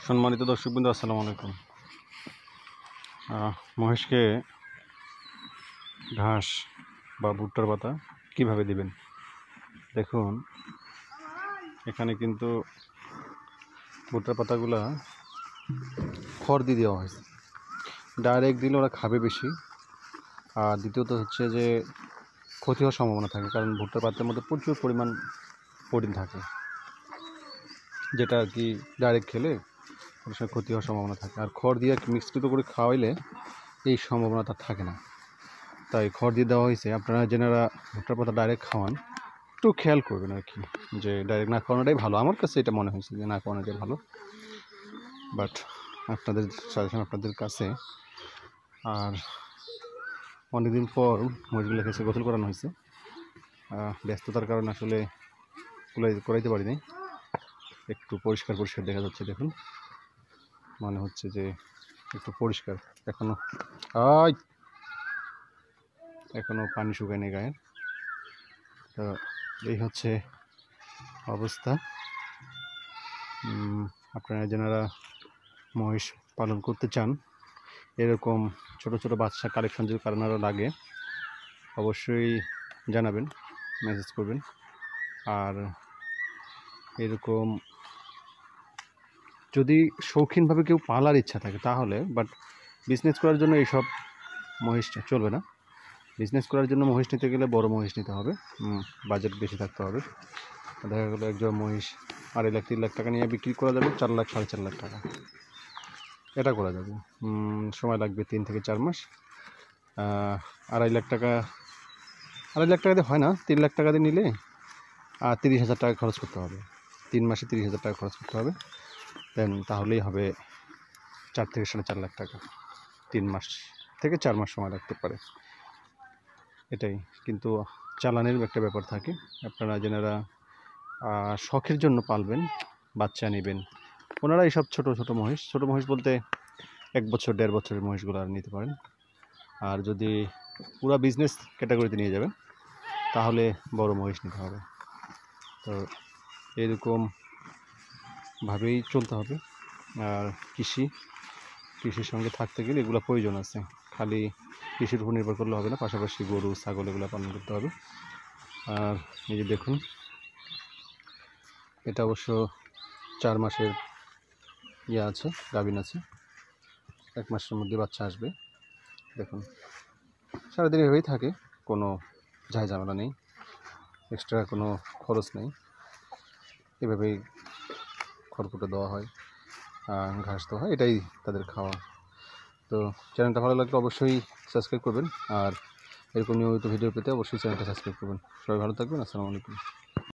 সম্মানিত দর্শকবৃন্দ, আসসালামু আলাইকুম। মহেশকে ঘাস বা ভুট্টার পাতা কিভাবে দিবেন দেখুন। এখানে কিন্তু ভুট্টার পাতাগুলা খড় দিয়ে দেওয়া হয়েছে। ডাইরেক্ট দিলে ওরা খাবে বেশি, আর দ্বিতীয়ত হচ্ছে যে ক্ষতি হওয়ার সম্ভাবনা থাকে, কারণ ভুট্টার পাতার মধ্যে প্রচুর পরিমাণ প্রোটিন থাকে, যেটা আর কি ডাইরেক্ট খেলে অনেক সময় ক্ষতি হওয়ার সম্ভাবনা থাকে। আর খড় দিয়ে মিশ্রিত করে খাওয়াইলে এই সম্ভাবনাটা থাকে না, তাই খড় দিয়ে দেওয়া হয়েছে। আপনারা যেনারা ভুট্টার পাতা ডাইরেক্ট খাওয়ান একটু খেয়াল করবেন আর কি, যে ডাইরেক্ট না খাওয়ানোটাই ভালো। আমার কাছে এটা মনে হয়েছে যে না খাওয়ানোটাই ভালো, বাট আপনাদের সাজেশন আপনাদের কাছে। আর অনেকদিন পর মহিষগুলো খেয়েছে, গোসল করানো হয়েছে। ব্যস্ততার কারণে আসলে করাইতে পারিনি। একটু পরিষ্কার পরিষ্কার দেখা যাচ্ছে, দেখুন, মনে হচ্ছে যে একটু পরিষ্কার। এখনো পানি শুকায়নি গায়ের। তো এই হচ্ছে অবস্থা। আপনারা যারা মহিষ পালন করতে চান, এরকম ছোট ছোট বাচ্চা কালেকশন যদি কারণেরও লাগে অবশ্যই জানাবেন, মেসেজ করবেন। আর এরকম যদি শৌখিনভাবে কেউ পালার ইচ্ছা থাকে তাহলে, বাট বিজনেস করার জন্য এইসব মহিষ চলবে না। বিজনেস করার জন্য মহিষ নিতে গেলে বড় মহিষ নিতে হবে, বাজেট বেশি থাকতে হবে। দেখা গেলো একজন মহিষ 2.5 লাখ 3 লাখ টাকা নিয়ে বিক্রি করা যাবে 4 লাখ 4.5 লাখ টাকা, এটা করা যাবে। সময় লাগবে 3 থেকে 4 মাস। 2.5 লাখ টাকা 2.5 লাখ টাকা দিয়ে হয় না, 3 লাখ টাকা দিয়ে নিলে 30,000 টাকা খরচ করতে হবে। 3 মাসে 30,000 টাকা খরচ করতে হবে, দেন তাহলেই হবে 4 থেকে 4.5 লাখ টাকা। 3 মাস থেকে 4 মাস সময় লাগতে পারে, এটাই। কিন্তু চালানের একটা ব্যাপার থাকে। আপনারা যারা শখের জন্য পালবেন, বাচ্চা নেবেন, ওনারা এইসব ছোট মহিষ বলতে 1 বছর 1.5 বছরের মহিষগুলো আর নিতে পারেন। আর যদি পুরো বিজনেস ক্যাটাগরিতে নিয়ে যাবেন তাহলে বড় মহিষ নিতে হবে। তো এরকমভাবেই চলতে হবে। আর কৃষির সঙ্গে থাকতে গেলে এগুলো প্রয়োজন আছে। খালি কৃষির উপর নির্ভর করলে হবে না, পাশাপাশি গরু ছাগল এগুলো পালন করতে হবে। আর এই যে দেখুন, এটা অবশ্য 4 মাসের আছে, গাভিন আছে। 1 মাসের মধ্যে বাচ্চা আসবে। দেখুন, সারাদিন এভাবেই থাকে, কোনো ঝামেলা নেই, এক্সট্রা কোনো খরচ নেই। এভাবেই খড়কুটো দেওয়া হয়, ঘাস দেওয়া হয়, এটাই তাদের খাওয়া। তো চ্যানেলটা ভালো লাগলে অবশ্যই সাবস্ক্রাইব করবেন, আর এরকম নিয়মিত ভিডিও পেতে অবশ্যই চ্যানেলটা সাবস্ক্রাইব করবেন। সবাই ভালো থাকবেন। আসসালামু আলাইকুম।